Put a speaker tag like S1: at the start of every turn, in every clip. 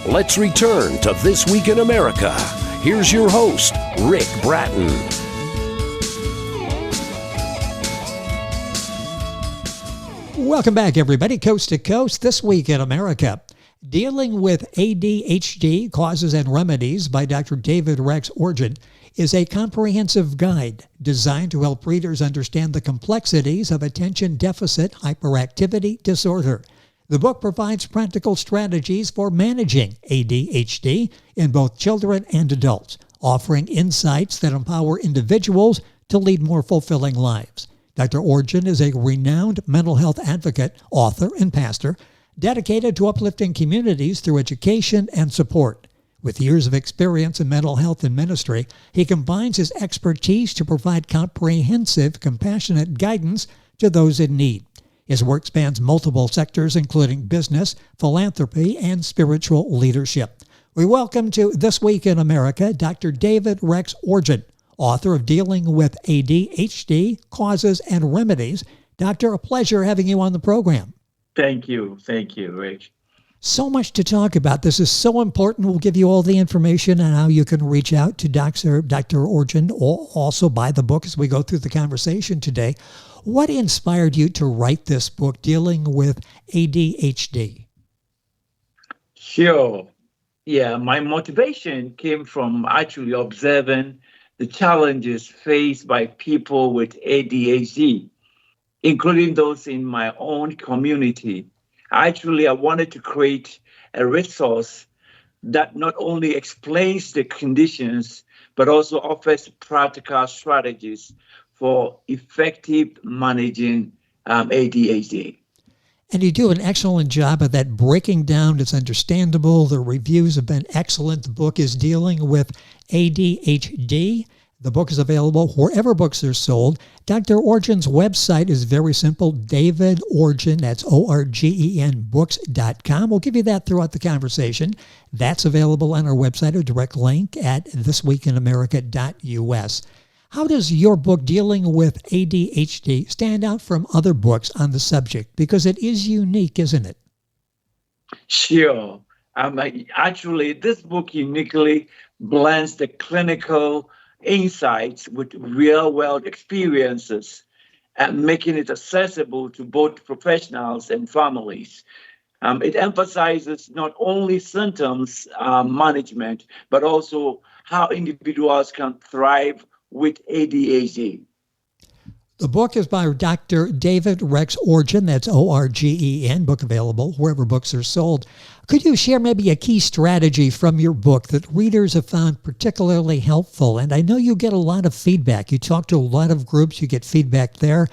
S1: Let's return to This Week in America. Here's your host, Rick Bratton.
S2: Welcome back, everybody. Coast to Coast, This Week in America. Dealing with ADHD, Causes and Remedies by Dr. David Rex Orgen is a comprehensive guide designed to help readers understand the complexities of attention deficit hyperactivity disorder. The book provides practical strategies for managing ADHD in both children and adults, offering insights that empower individuals to lead more fulfilling lives. Dr. Orgen is a renowned mental health advocate, author, and pastor dedicated to uplifting communities through education and support. With years of experience in mental health and ministry, he combines his expertise to provide comprehensive, compassionate guidance to those in need. His work spans multiple sectors, including business, philanthropy, and spiritual leadership. We welcome to This Week in America, Dr. David Rex Orgen, author of Dealing with ADHD, Causes and Remedies. Doctor, a pleasure having you on the program.
S3: Thank you. Thank you, Rich.
S2: So much to talk about. This is so important. We'll give you all the information on how you can reach out to Dr. Orgen, or also buy the book as we go through the conversation today. What inspired you to write this book, Dealing with ADHD?
S3: Sure. Yeah, my motivation came from actually observing the challenges faced by people with ADHD, including those in my own community. Actually, I wanted to create a resource that not only explains the conditions, but also offers practical strategies for effective managing ADHD.
S2: And you do an excellent job of that, breaking down. It's understandable. The reviews have been excellent. The book is Dealing with ADHD. The book is available wherever books are sold. Dr. Orgen's website is very simple, David Orgen, that's ORGEN books.com. We'll give you that throughout the conversation. That's available on our website, a direct link at thisweekinamerica.us. How does your book, Dealing with ADHD, stand out from other books on the subject? Because it is unique, isn't it?
S3: Sure. Actually, this book uniquely blends the clinical insights with real-world experiences and making it accessible to both professionals and families. It emphasizes not only symptoms management, but also how individuals can thrive with ADHD.
S2: The book is by Dr. David Rex Orgen, that's ORGEN, book available wherever books are sold. Could you share maybe a key strategy from your book that readers have found particularly helpful? And I know you get a lot of feedback. You talk to a lot of groups, you get feedback there,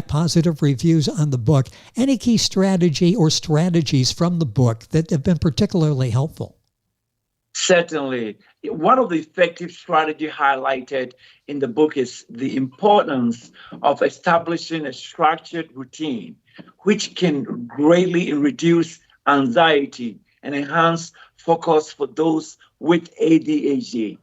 S2: positive reviews on the book. Any key strategy or strategies from the book that have been particularly helpful?
S3: Certainly. One of the effective strategies highlighted in the book is the importance of establishing a structured routine, which can greatly reduce anxiety and enhance focus for those with ADHD.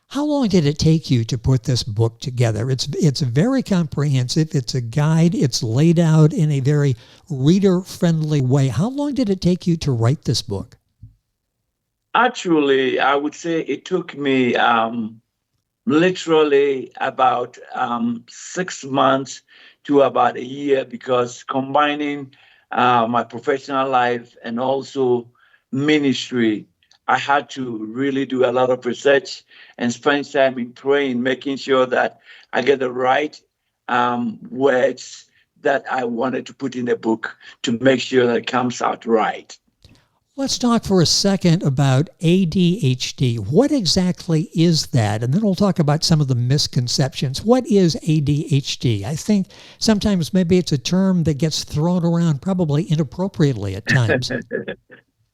S2: How long did it take you to put this book together? It's very comprehensive. It's a guide. It's laid out in a very reader-friendly way. How long did it take you to write this book?
S3: Actually, I would say it took me literally about 6 months to about a year, because combining my professional life and also ministry, I had to really do a lot of research and spend time in praying, making sure that I get the right words that I wanted to put in the book to make sure that it comes out right.
S2: Let's talk for a second about ADHD. What exactly is that? And then we'll talk about some of the misconceptions. What is ADHD? I think sometimes maybe it's a term that gets thrown around probably inappropriately at times.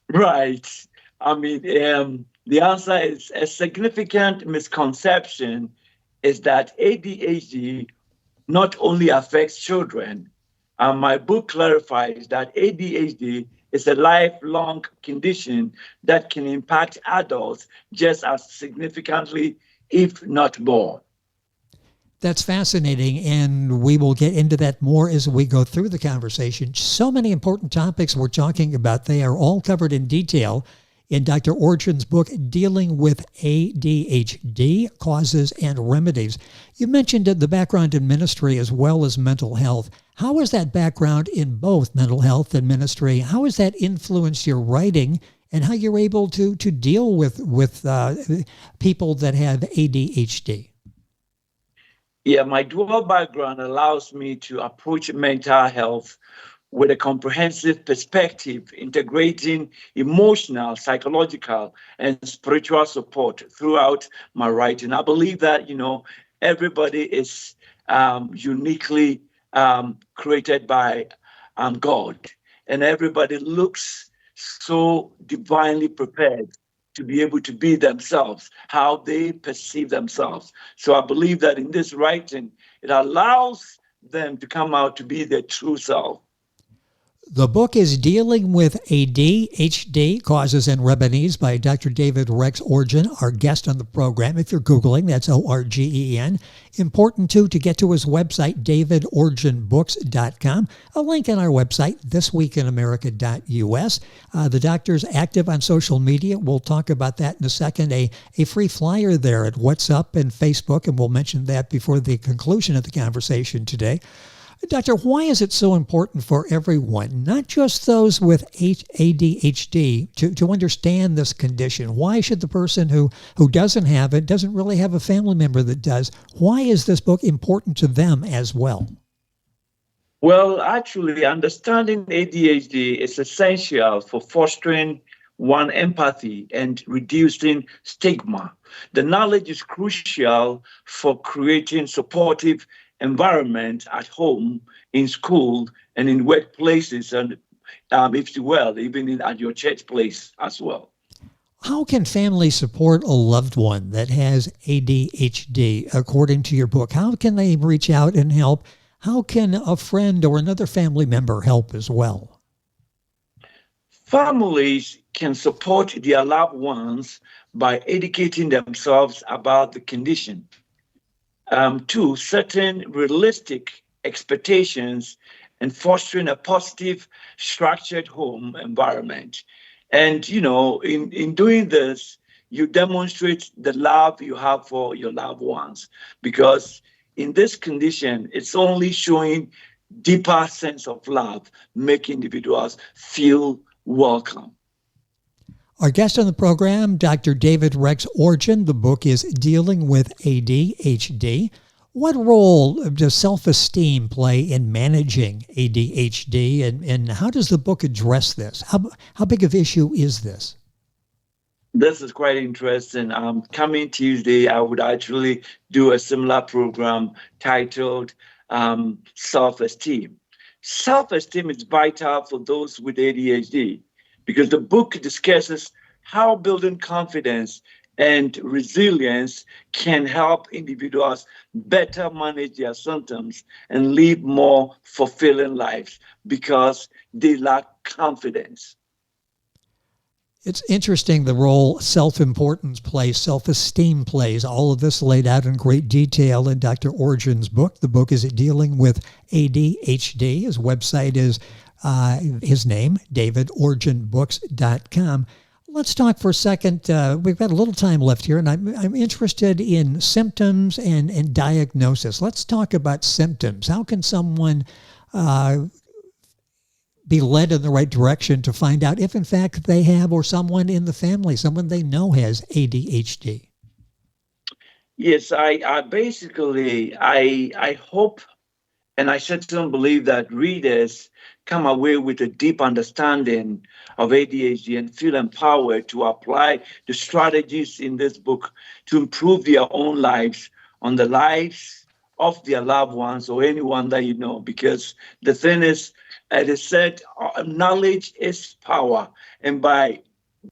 S3: Right. I mean, the answer is a significant misconception is that ADHD not only affects children. My book clarifies that ADHD is a lifelong condition that can impact adults just as significantly, if not more.
S2: That's fascinating, and we will get into that more as we go through the conversation. So many important topics we're talking about. They are all covered in detail in Dr. Orgen's book, Dealing with ADHD, Causes and Remedies. You mentioned the background in ministry as well as mental health. How is that background in both mental health and ministry? How has that influenced your writing and how you're able to deal with people that have ADHD?
S3: Yeah, my dual background allows me to approach mental health with a comprehensive perspective, integrating emotional, psychological, and spiritual support throughout my writing. I believe that, everybody is uniquely created by God, and everybody looks so divinely prepared to be able to be themselves, how they perceive themselves. So I believe that in this writing, it allows them to come out to be their true self.
S2: The book is Dealing with ADHD, Causes and Remedies by Dr. David Rex Orgen, our guest on the program. If you're Googling, that's Orgen. Important, too, to get to his website, davidorgenbooks.com. A link on our website, thisweekinamerica.us. The doctor's active on social media. We'll talk about that in a second. A free flyer there at What's Up and Facebook, and we'll mention that before the conclusion of the conversation today. Doctor, why is it so important for everyone, not just those with ADHD, to understand this condition? Why should the person who doesn't have it, doesn't really have a family member that does, why is this book important to them as well?
S3: Well, actually, understanding ADHD is essential for fostering one empathy and reducing stigma. The knowledge is crucial for creating supportive environment at home, in school, and in workplaces, and if you will, even at your church place as well.
S2: How can families support a loved one that has ADHD, according to your book? How can they reach out and help? How can a friend or another family member help as well?
S3: Families can support their loved ones by educating themselves about the condition. Two, setting realistic expectations and fostering a positive, structured home environment. And, in doing this, you demonstrate the love you have for your loved ones, because in this condition, it's only showing deeper sense of love, make individuals feel welcome.
S2: Our guest on the program, Dr. David Rex Orgen. The book is Dealing with ADHD. What role does self-esteem play in managing ADHD, and how does the book address this? How big of an issue is this?
S3: This is quite interesting. Coming Tuesday, I would actually do a similar program titled Self-Esteem. Self-esteem is vital for those with ADHD, because the book discusses how building confidence and resilience can help individuals better manage their symptoms and live more fulfilling lives because they lack confidence.
S2: It's interesting the role self-importance plays, self-esteem plays. All of this laid out in great detail in Dr. Orgen's book. The book is Dealing with ADHD. His website is his name, davidorgenbooks.com. Let's talk for a second. We've got a little time left here, and I'm interested in symptoms and diagnosis. Let's talk about symptoms. How can someone be led in the right direction to find out if, in fact, they have, or someone in the family, someone they know has ADHD?
S3: Yes, I basically hope, and I certainly believe that readers come away with a deep understanding of ADHD and feel empowered to apply the strategies in this book to improve their own lives, on the lives of their loved ones or anyone that you know. Because the thing is, as I said, knowledge is power. And by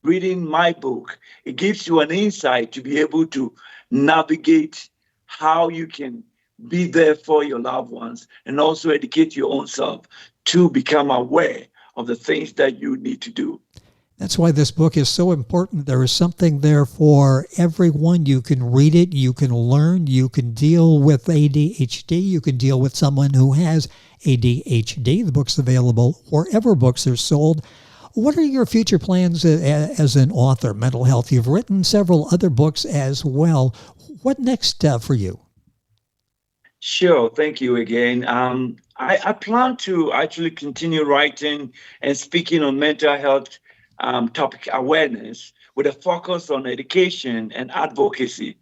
S3: reading my book, it gives you an insight to be able to navigate how you can be there for your loved ones, and also educate your own self to become aware of the things that you need to do.
S2: That's why this book is so important. There is something there for everyone. You can read it, you can learn, you can deal with ADHD, you can deal with someone who has ADHD. The book's available wherever books are sold. What are your future plans as an author, mental health? You've written several other books as well. What next for you?
S3: Sure. Thank you again. I plan to actually continue writing and speaking on mental health topic awareness with a focus on education and advocacy.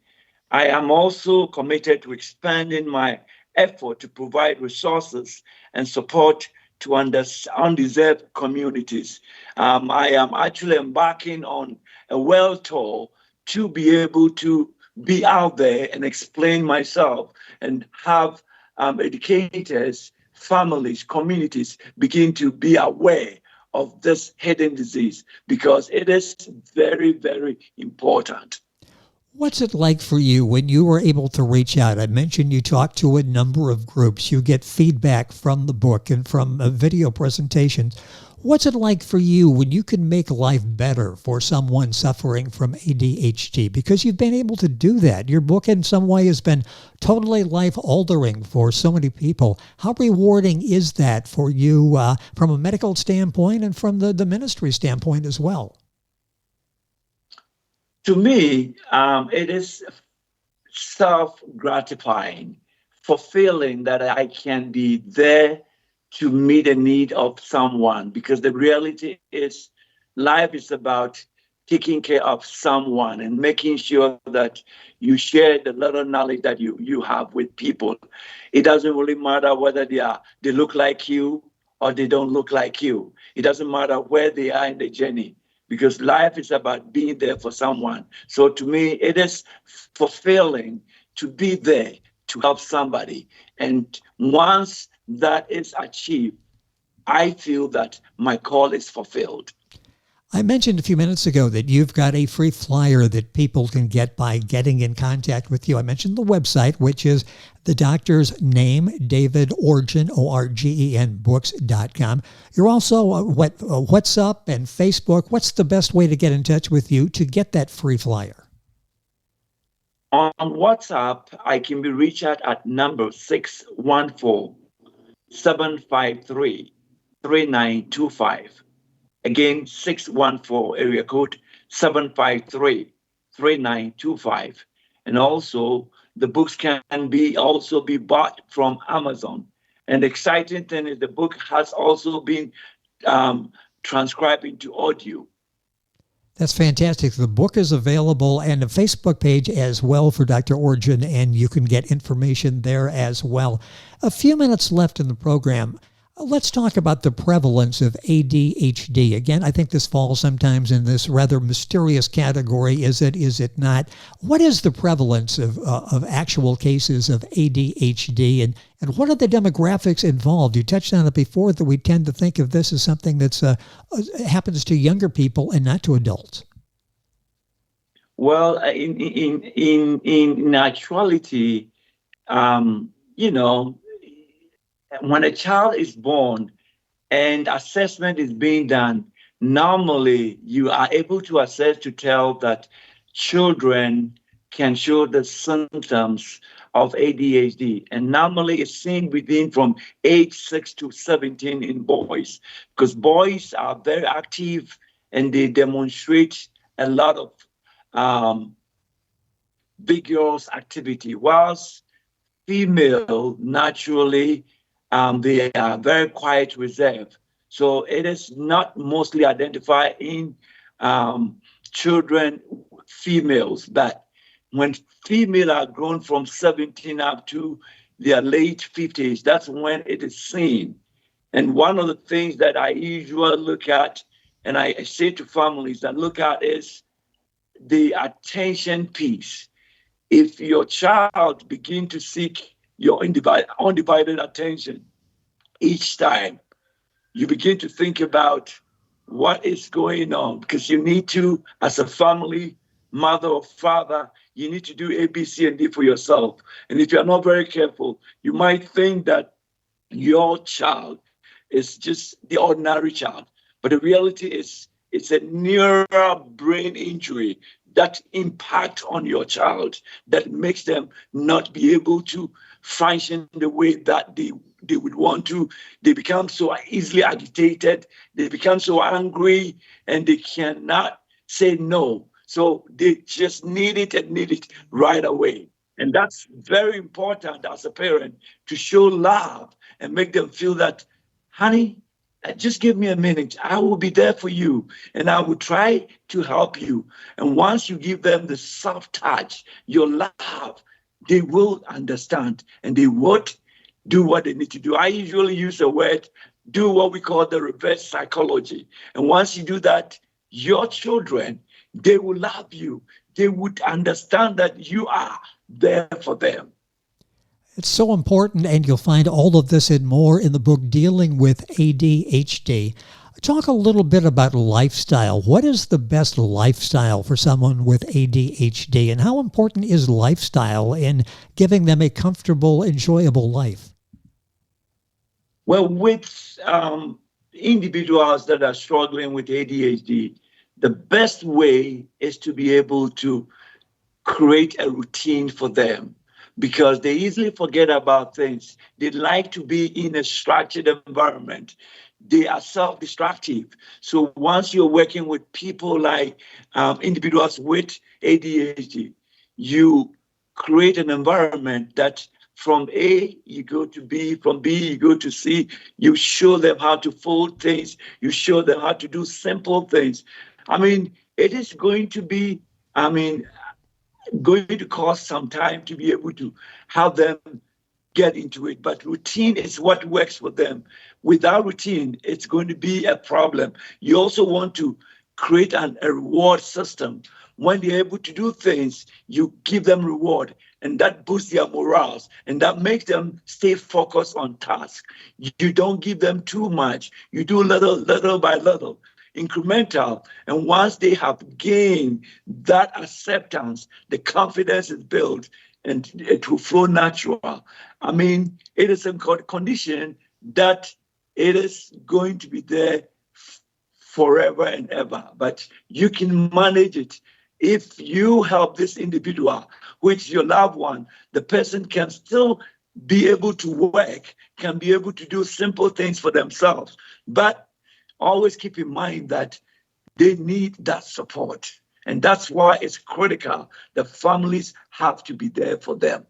S3: I am also committed to expanding my effort to provide resources and support to undeserved communities. I am actually embarking on a world tour to be able to be out there and explain myself and have educators, families, communities begin to be aware of this hidden disease because it is very, very important.
S2: What's it like for you when you were able to reach out? I mentioned you talked to a number of groups. You get feedback from the book and from video presentations. What's it like for you when you can make life better for someone suffering from ADHD? Because you've been able to do that. Your book in some way has been totally life-altering for so many people. How rewarding is that for you from a medical standpoint and from the ministry standpoint as well?
S3: To me, it is self-gratifying, fulfilling that I can be there to meet a need of someone, because the reality is life is about taking care of someone and making sure that you share the little knowledge that you have with people. It doesn't really matter whether they look like you or they don't look like you. It doesn't matter where they are in the journey, because life is about being there for someone. So to me, it is fulfilling to be there to help somebody. And once that is achieved, I feel that my call is fulfilled.
S2: I mentioned a few minutes ago that you've got a free flyer that people can get by getting in contact with you. I mentioned the website, which is the doctor's name, David Orgen, O-R-G-E-N, books.com. You're also WhatsApp and Facebook. What's the best way to get in touch with you to get that free flyer?
S3: On WhatsApp, I can be reached at number 614-753-3925. Again, 614 area code 753-3925. And also, the books can also be bought from Amazon. And the exciting thing is the book has also been transcribed into audio.
S2: That's fantastic. The book is available and a Facebook page as well for Dr. Orgen, and you can get information there as well. A few minutes left in the program. Let's talk about the prevalence of ADHD. Again, I think this falls sometimes in this rather mysterious category. Is it not? What is the prevalence of actual cases of ADHD, and what are the demographics involved? You touched on it before, that we tend to think of this as something that's happens to younger people and not to adults.
S3: Well, in actuality, when a child is born and assessment is being done, normally you are able to assess to tell that children can show the symptoms of ADHD. And normally it's seen within from age 6 to 17 in boys, because boys are very active and they demonstrate a lot of vigorous activity, whilst female naturally they are very quiet, reserved. So it is not mostly identified in children, females, but when females are grown from 17 up to their late 50s, that's when it is seen. And one of the things that I usually look at, and I say to families that look at, is the attention piece. If your child begin to seek your undivided attention each time, you begin to think about what is going on, because you need to, as a family, mother or father, you need to do A, B, C, and D for yourself. And if you're not very careful, you might think that your child is just the ordinary child. But the reality is it's a neural brain injury that impact on your child that makes them not be able to function the way that they would want to. They become so easily agitated, they become so angry, and they cannot say no. So they just need it and need it right away. And that's very important as a parent, to show love and make them feel that, honey, just give me a minute. I will be there for you and I will try to help you. And once you give them the soft touch, your love, they will understand and they would do what they need to do. I usually use the word, do what we call the reverse psychology. And once you do that, your children, they will love you. They would understand that you are there for them.
S2: It's so important, and you'll find all of this and more in the book Dealing with ADHD. Talk a little bit about lifestyle. What is the best lifestyle for someone with ADHD, and how important is lifestyle in giving them a comfortable, enjoyable life?
S3: Well, with individuals that are struggling with ADHD, the best way is to be able to create a routine for them, because they easily forget about things. They like to be in a structured environment. They are self-destructive. So once you're working with people like individuals with ADHD, you create an environment that from A, you go to B, from B, you go to C. You show them how to fold things. You show them how to do simple things. I mean, it is going to be, going to cost some time to be able to have them get into it. But routine is what works for them. Without routine, it's going to be a problem. You also want to create a reward system. When they're able to do things, you give them reward, and that boosts their morals, and that makes them stay focused on task. You don't give them too much. You do little by little, incremental. And once they have gained that acceptance, the confidence is built and it will flow natural. I mean, it is a condition that it is going to be there forever and ever, but you can manage it. If you help this individual, which is your loved one, the person can still be able to work, can be able to do simple things for themselves. But always keep in mind that they need that support. And that's why it's critical. The families have to be there for them.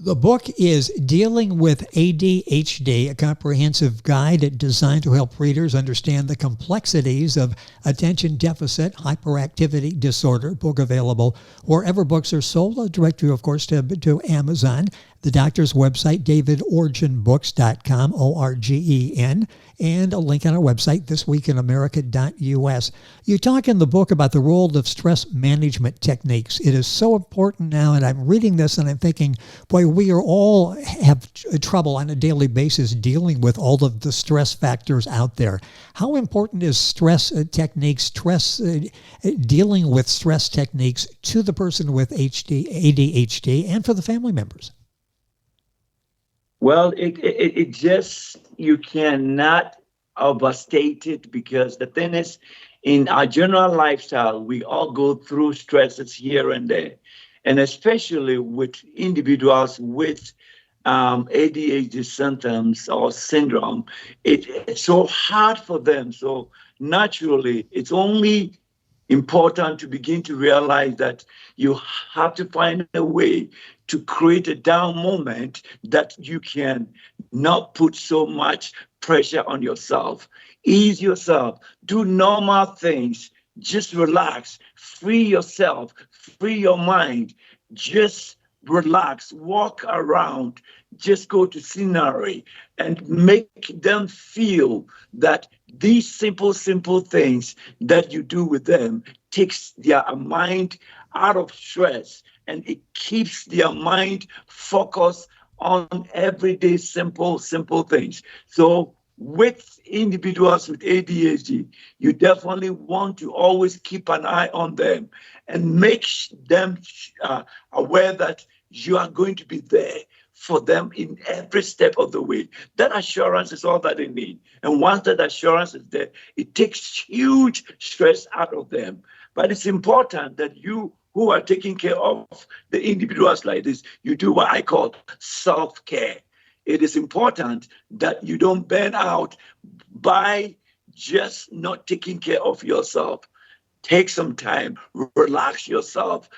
S2: The book is Dealing with ADHD, a comprehensive guide designed to help readers understand the complexities of attention deficit hyperactivity disorder. Book available wherever books are sold. I'll direct you, of course, to Amazon. The doctor's website, davidorgenbooks.com, ORGEN, and a link on our website, thisweekinamerica.us. You talk in the book about the role of stress management techniques. It is so important now, and I'm reading this and I'm thinking, boy, we are all have trouble on a daily basis dealing with all of the stress factors out there. How important is stress techniques, dealing with stress techniques to the person with ADHD and for the family members?
S3: Well, it just, you cannot overstate it, because the thing is, in our general lifestyle, we all go through stresses here and there. And especially with individuals with ADHD symptoms or syndrome, it's so hard for them. So naturally, it's only important to begin to realize that you have to find a way to create a down moment that you can not put so much pressure on yourself. Ease yourself, do normal things, just relax, free yourself, free your mind, just relax, walk around, just go to scenery and make them feel that these simple things that you do with them takes their mind out of stress, and it keeps their mind focused on everyday simple things. So with individuals with ADHD, you definitely want to always keep an eye on them and make them aware that you are going to be there for them in every step of the way. That assurance is all that they need. And once that assurance is there, it takes huge stress out of them. But it's important that you who are taking care of the individuals like this, you do what I call self-care. It is important that you don't burn out by just not taking care of yourself. Take some time, relax yourself,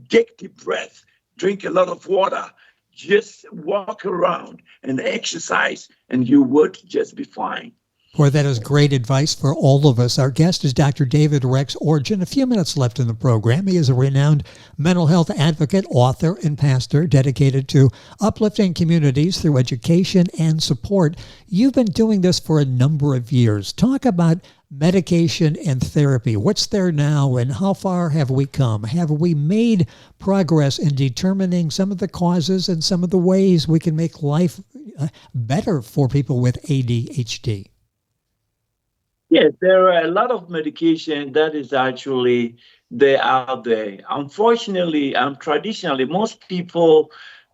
S3: take deep breath, drink a lot of water, just walk around and exercise, and you would just be fine.
S2: Boy, that is great advice for all of us. Our guest is Dr. David Rex Orgen. A few minutes left in the program. He is a renowned mental health advocate, author, and pastor dedicated to uplifting communities through education and support. You've been doing this for a number of years. Talk about medication and therapy. What's there now, and how far have we come? Have we made progress in determining some of the causes and some of the ways we can make life better for people with ADHD?
S3: Yes, there are a lot of medication that is actually there out there. Unfortunately, traditionally, most people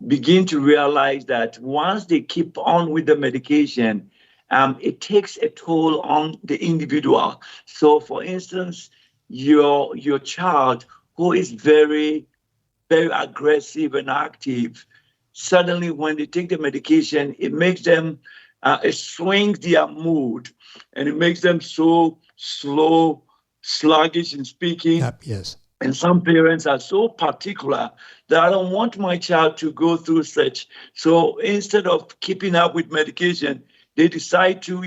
S3: begin to realize that once they keep on with the medication, it takes a toll on the individual. So, for instance, your child who is very, very aggressive and active, suddenly when they take the medication, it makes them, it swings their mood, and it makes them so slow, sluggish in speaking.
S2: Yes.
S3: And some parents are so particular that I don't want my child to go through such. So instead of keeping up with medication, they decide to,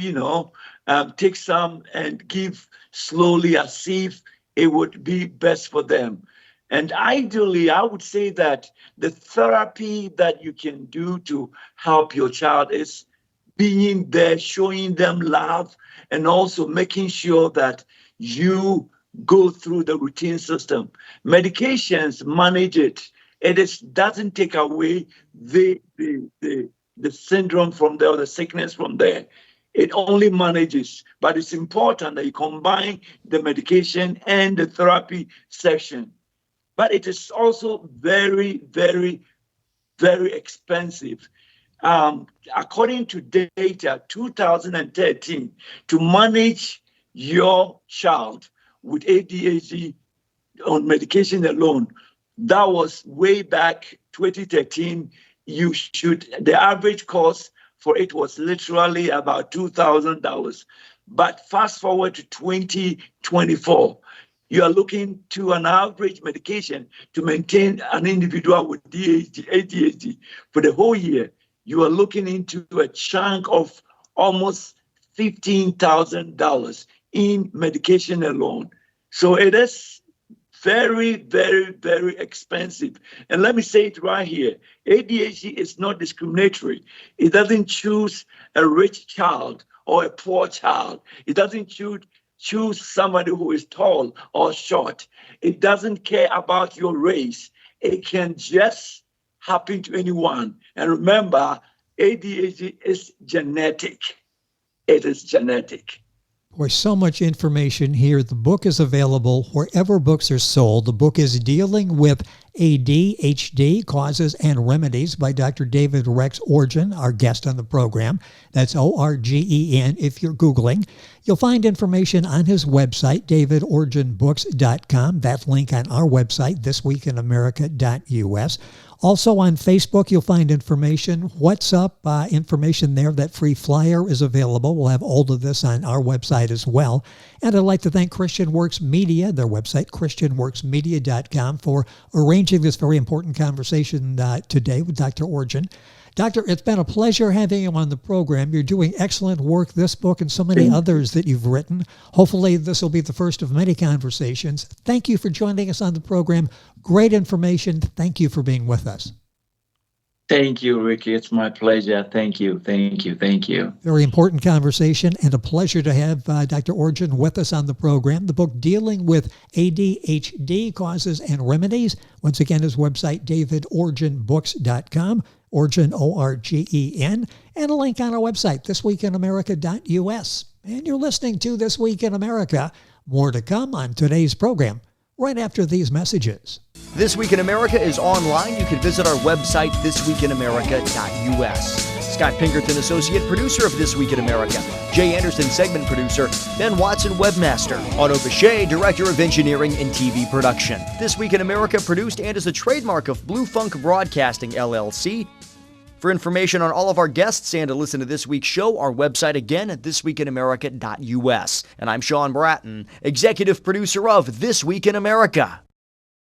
S3: take some and give slowly as if it would be best for them. And ideally, I would say that the therapy that you can do to help your child is being there, showing them love, and also making sure that you go through the routine system. Medications manage it. Doesn't take away the syndrome from there, or the sickness from there. It only manages. But it's important that you combine the medication and the therapy section. But it is also very, very, very expensive. According to data, 2013, to manage your child with ADHD on medication alone, that was way back 2013. The average cost for it was literally about $2,000. But fast forward to 2024, you are looking to an average medication to maintain an individual with ADHD for the whole year. You are looking into a chunk of almost $15,000 in medication alone. So it is very, very, very expensive. And let me say it right here. ADHD is not discriminatory. It doesn't choose a rich child or a poor child. It doesn't choose somebody who is tall or short. It doesn't care about your race. It can just happen to anyone. And remember, ADHD is genetic. It is genetic.
S2: Boy, so much information here. The book is available wherever books are sold. The book is Dealing with ADHD, Causes and Remedies by Dr. David Rex Orgen, our guest on the program. That's Orgen if you're Googling. You'll find information on his website, davidorgenbooks.com. That link on our website, thisweekinamerica.us. Also on Facebook, you'll find information. What's up? Information there. That free flyer is available. We'll have all of this on our website as well. And I'd like to thank Christian Works Media, their website, christianworksmedia.com, for arranging this very important conversation today with Dr. Orgen. Doctor, it's been a pleasure having you on the program. You're doing excellent work, this book and so many others that you've written. Hopefully this will be the first of many conversations. Thank you for joining us on the program. Great information. Thank you for being with us.
S3: Thank you, Ricky. It's my pleasure. Thank you.
S2: Very important conversation, and a pleasure to have Dr. Orgen with us on the program. The book, Dealing with ADHD, Causes and Remedies. Once again, his website, davidorgenbooks.com. Orgen, Orgen, and a link on our website, thisweekinamerica.us. And you're listening to This Week in America. More to come on today's program right after these messages.
S4: This Week in America is online. You can visit our website, thisweekinamerica.us. Scott Pinkerton, Associate Producer of This Week in America. Jay Anderson, Segment Producer. Ben Watson, Webmaster. Otto Bechet, Director of Engineering and TV Production. This Week in America produced and is a trademark of Blue Funk Broadcasting, LLC. For information on all of our guests and to listen to this week's show, our website again at thisweekinamerica.us. And I'm Sean Bratton, Executive Producer of This Week in America.